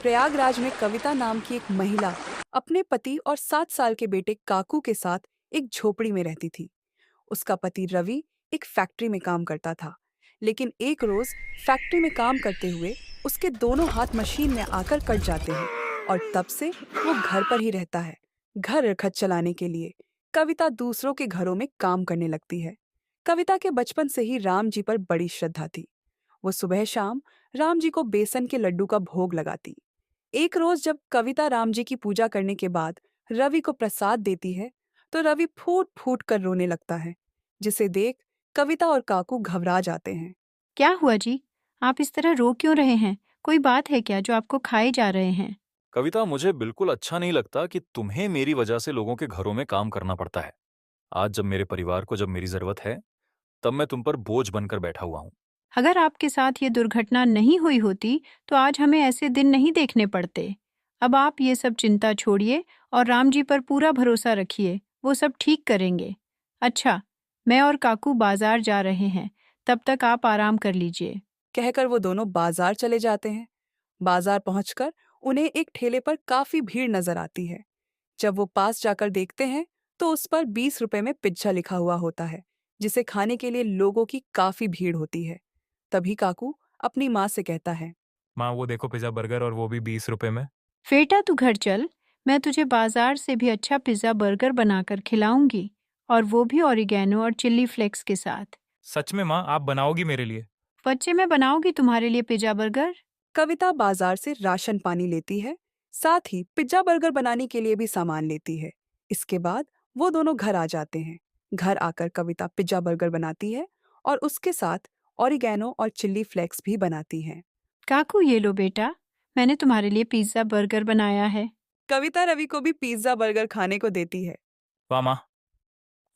प्रयागराज में कविता नाम की एक महिला अपने पति और 7 साल के बेटे काकू के साथ एक झोपड़ी में रहती थी। उसका पति रवि एक फैक्ट्री में काम करता था, लेकिन एक रोज फैक्ट्री में काम करते हुए उसके दोनों हाथ मशीन में आकर कट जाते हैं और तब से वो घर पर ही रहता है। घर खर्च चलाने के लिए कविता दूसरों के घरों में काम करने लगती है। कविता के बचपन से ही राम जी पर बड़ी श्रद्धा थी। वो सुबह शाम राम जी को बेसन के लड्डू का भोग लगाती। एक रोज जब कविता राम जी की पूजा करने के बाद रवि को प्रसाद देती है, तो रवि फूट फूट कर रोने लगता है, जिसे देख कविता और काकू घबरा जाते हैं। क्या हुआ जी? आप इस तरह रो क्यों रहे हैं? कोई बात है क्या जो आपको खाए जा रहे हैं? कविता, मुझे बिल्कुल अच्छा नहीं लगता कि तुम्हें मेरी वजह से लोगों के घरों में काम करना पड़ता है। आज जब मेरे परिवार को जब मेरी जरूरत है, तब मैं तुम पर बोझ बनकर बैठा हुआ हूँ। अगर आपके साथ ये दुर्घटना नहीं हुई होती, तो आज हमें ऐसे दिन नहीं देखने पड़ते। अब आप ये सब चिंता छोड़िए और राम जी पर पूरा भरोसा रखिए, वो सब ठीक करेंगे। अच्छा, मैं और काकू बाजार जा रहे हैं, तब तक आप आराम कर लीजिए। कहकर वो दोनों बाजार चले जाते हैं। बाजार पहुंचकर उन्हें एक ठेले पर काफी भीड़ नजर आती है। जब वो पास जाकर देखते हैं, तो उस पर 20 रुपए में पिज्जा लिखा हुआ होता है, जिसे खाने के लिए लोगों की काफी भीड़ होती है। तभी काकू अपनी माँ से कहता है। माँ, वो देखो पिज्जा बर्गर, और वो भी 20 रुपए में। बेटा तू घर चल, मैं तुझे बाजार से भी अच्छा पिज्ज़ा बर्गर बनाकर खिलाऊंगी, और वो भी ऑरिगेनो और चिल्ली फ्लेक्स के साथ। सच में माँ, आप बनाओगी मेरे लिए? बच्चे मैं बनाऊंगी तुम्हारे लिए पिज्ज़ा बर्गर। कविता बाजार से राशन पानी लेती है, साथ ही पिज्जा बर्गर बनाने के लिए भी सामान लेती है। इसके बाद वो दोनों घर आ जाते हैं। घर आकर कविता पिज्जा बर्गर बनाती है और उसके साथ ऑरिगेनो और चिल्ली फ्लेक्स भी बनाती है। काकू ये लो बेटा, मैंने तुम्हारे लिए पिज्ज़ा बर्गर बनाया है। कविता रवि को भी पिज्जा बर्गर खाने को देती है। वाह माँ,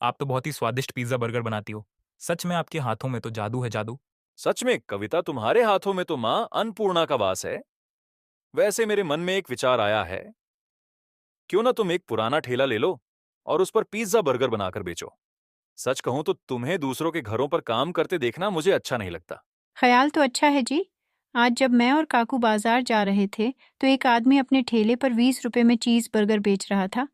आप तो बहुत ही स्वादिष्ट पिज्जा बर्गर बनाती हो। सच में आपके हाथों में तो जादू है, जादू। सच में कविता, तुम्हारे हाथों में तो माँ अन्नपूर्णा का वास है। वैसे मेरे मन में एक विचार आया है, क्यों ना तुम एक पुराना ठेला ले लो और उस पर पिज्जा बर्गर बनाकर बेचो। सच कहूं तो तुम्हें दूसरों के घरों पर काम करते देखना मुझे अच्छा नहीं लगता। ख्याल तो अच्छा है जी। आज जब मैं और काकू बाजार जा रहे थे, तो एक आदमी अपने ठेले पर 20 रुपए में चीज़ बर्गर बेच रहा था,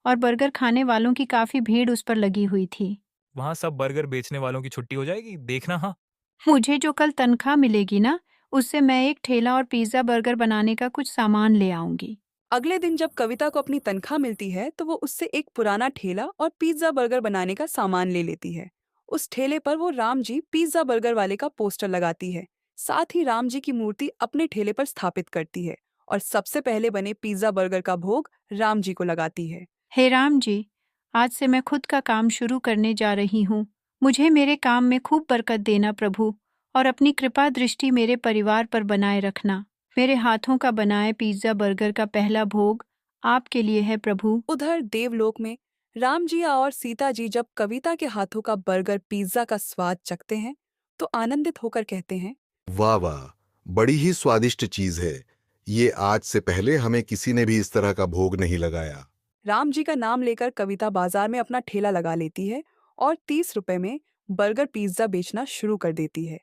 और बर्गर खाने वालों की काफ़ी भीड़ उस पर लगी हुई थी। वहाँ सब बर्गर बेचने वालों की छुट्टी हो जाएगी, देखना। हाँ, मुझे जो कल तनख्वाह मिलेगी ना, उससे मैं एक ठेला और पिज्ज़ा बर्गर बनाने का कुछ सामान ले आऊंगी। अगले दिन जब कविता को अपनी तनख्वाह मिलती है, तो वो उससे एक पुराना ठेला और पिज्जा बर्गर बनाने का सामान ले लेती है। उस ठेले पर वो राम जी पिज्जा बर्गर वाले का पोस्टर लगाती है। साथ ही राम जी की मूर्ति अपने ठेले पर स्थापित करती है और सबसे पहले बने पिज्जा बर्गर का भोग राम जी को लगाती है। हे राम जी, आज से मैं खुद का काम शुरू करने जा रही हूँ। मुझे मेरे काम में खूब बरकत देना प्रभु, और अपनी कृपा दृष्टि मेरे परिवार पर बनाए रखना। मेरे हाथों का बनाए पिज्ज़ा बर्गर का पहला भोग आपके लिए है प्रभु। उधर देवलोक में राम जी और सीता जी जब कविता के हाथों का बर्गर पिज्जा का स्वाद चखते हैं, तो आनंदित होकर कहते हैं। वाह वाह, बड़ी ही स्वादिष्ट चीज है। ये आज से पहले हमें किसी ने भी इस तरह का भोग नहीं लगाया। राम जी का नाम लेकर कविता बाजार में अपना ठेला लगा लेती है और 30 रुपए में बर्गर पिज्जा बेचना शुरू कर देती है।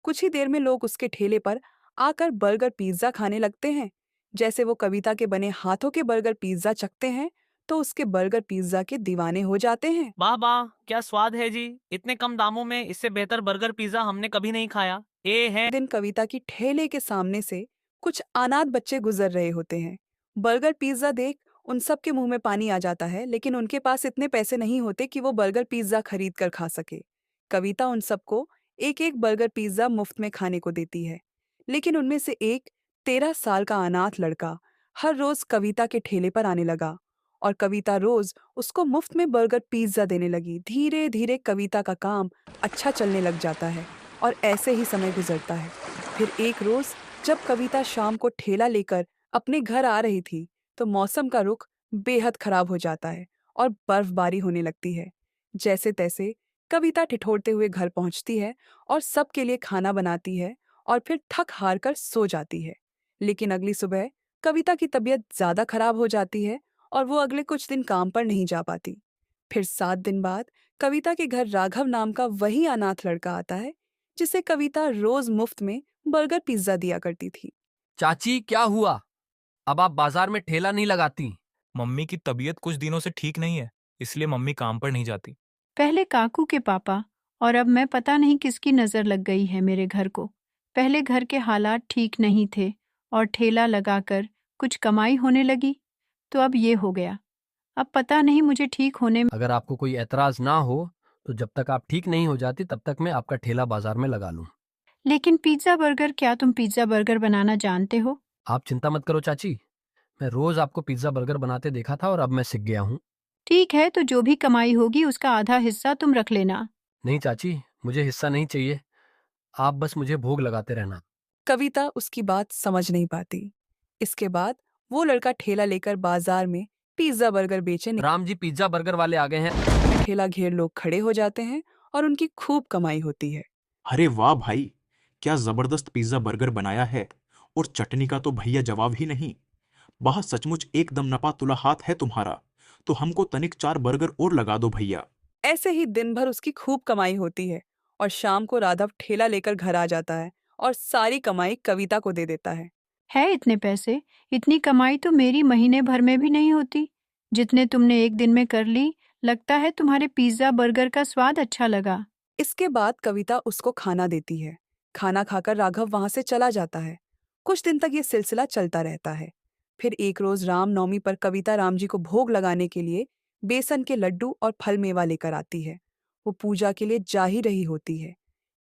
कुछ ही देर में लोग उसके ठेले पर आकर बर्गर पिज्जा खाने लगते हैं। जैसे वो कविता के बने हाथों के बर्गर पिज्जा चखते हैं, तो उसके बर्गर पिज्जा के दीवाने हो जाते हैं। वाह वाह, क्या स्वाद है जी। इतने कम दामों में इससे बेहतर बर्गर पिज्जा हमने कभी नहीं खाया। ये है। दिन कविता की ठेले के सामने से कुछ अनाथ बच्चे गुजर रहे होते हैं। बर्गर पिज्जा देख उन सब के मुंह में पानी आ जाता है, लेकिन उनके पास इतने पैसे नहीं होते कि वो बर्गर पिज्जा खरीद कर खा सके। कविता उन सबको एक एक बर्गर पिज्जा मुफ्त में खाने को देती है, लेकिन उनमें से एक 13 साल का अनाथ लड़का हर रोज कविता के ठेले पर आने लगा और कविता रोज उसको मुफ्त में बर्गर पिज्जा देने लगी। धीरे धीरे कविता का काम अच्छा चलने लग जाता है और ऐसे ही समय गुजरता है। फिर एक रोज जब कविता शाम को ठेला लेकर अपने घर आ रही थी, तो मौसम का रुख बेहद खराब हो जाता है और बर्फबारी होने लगती है। जैसे तैसे कविता ठिठुरते हुए घर पहुंचती है और सबके लिए खाना बनाती है और फिर थक हार कर सो जाती है। लेकिन अगली सुबह कविता की तबीयत ज्यादा खराब हो जाती है और वो अगले कुछ दिन काम पर नहीं जा पाती। फिर 7 दिन बाद कविता के घर राघव नाम का वही अनाथ लड़का आता है, जिसे कविता रोज मुफ्त में बर्गर पिज्जा दिया करती थी। चाची, क्या हुआ? अब आप बाजार में ठेला नहीं लगाती। मम्मी की तबीयत कुछ दिनों से ठीक नहीं है, इसलिए मम्मी काम पर नहीं जाती। पहले काकू के पापा और अब मैं पता नहीं किसकी नज़र लग गई है मेरे घर को। पहले घर के हालात ठीक नहीं थे और ठेला लगाकर कुछ कमाई होने लगी, तो अब ये हो गया। अब पता नहीं मुझे ठीक होने में। अगर आपको कोई एतराज ना हो तो जब तक आप ठीक नहीं हो जाती तब तक मैं आपका ठेला बाजार में लगा लूं। लेकिन पिज्ज़ा बर्गर, क्या तुम पिज्ज़ा बर्गर बनाना जानते हो? आप चिंता मत करो चाची, मैं रोज आपको पिज्जा बर्गर बनाते देखा था और अब मैं सीख गया हूँ। ठीक है, तो जो भी कमाई होगी उसका आधा हिस्सा तुम रख लेना। नहीं चाची, मुझे हिस्सा नहीं चाहिए, आप बस मुझे भोग लगाते रहना। कविता उसकी बात समझ नहीं पाती। इसके बाद वो लड़का ठेला लेकर बाजार में पिज्जा बर्गर बेचने राम जी, पिज्जा बर्गर वाले आ गए हैं। ठेला घेर लोग खड़े हो जाते हैं और उनकी खूब कमाई होती है। अरे वाह भाई, क्या जबरदस्त पिज्जा बर्गर बनाया है। और चटनी का तो भैया जवाब ही नहीं। वाह, सचमुच एकदम नपा तुला हाथ है तुम्हारा। तो हमको तनिक 4 बर्गर और लगा दो भैया। ऐसे ही दिन भर उसकी खूब कमाई होती है और शाम को राघव ठेला लेकर घर आ जाता है और सारी कमाई कविता को दे देता है। इतने पैसे, इतनी कमाई तो मेरी महीने भर में भी नहीं होती। जितने तुमने एक दिन में कर ली, लगता है तुम्हारे पिज्ज़ा बर्गर का स्वाद अच्छा लगा। इसके बाद कविता उसको खाना देती है। खाना खाकर राघव वहां से चला जाता है। कुछ दिन तक ये सिलसिला चलता रहता है। फिर एक रोज रामनवमी पर कविता राम जी को भोग लगाने के लिए बेसन के लड्डू और फल मेवा लेकर आती है। वो पूजा के लिए जा ही रही होती है,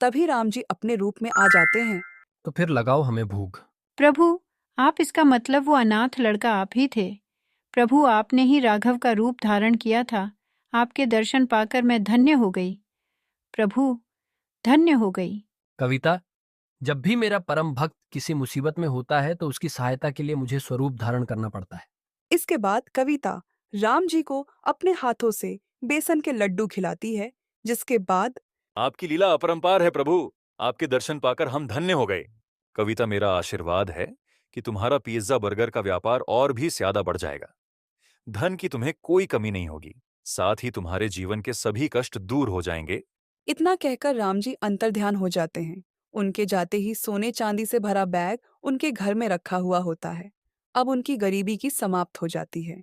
तभी राम जी अपने रूप में आ जाते हैं। तो फिर लगाओ हमें भोग। प्रभु, आप इसका मतलब वो अनाथ लड़का आप ही थे। प्रभु, आपने ही राघव का रूप धारण किया था। आपके दर्शन पाकर मैं धन्य हो गई। प्रभु, धन्य हो गई। कविता, जब भी मेरा परम भक्त किसी मुसीबत में होता है तो उसकी सहायता के लिए मुझे स्वरूप धारण करना पड़ता है। इसके बाद कविता राम जी को अपने हाथों से बेसन के लड्डू खिलाती है, जिसके बाद आपकी लीला अपरंपार है प्रभु, आपके दर्शन पाकर हम धन्य हो गए। कविता, मेरा आशीर्वाद है कि तुम्हारा पिज्जा बर्गर का व्यापार और भी ज्यादा बढ़ जाएगा। धन की तुम्हें कोई कमी नहीं होगी, साथ ही तुम्हारे जीवन के सभी कष्ट दूर हो जाएंगे। इतना कहकर राम जी अंतर्ध्यान हो जाते हैं। उनके जाते ही सोने चांदी से भरा बैग उनके घर में रखा हुआ होता है। अब उनकी गरीबी की समाप्त हो जाती है।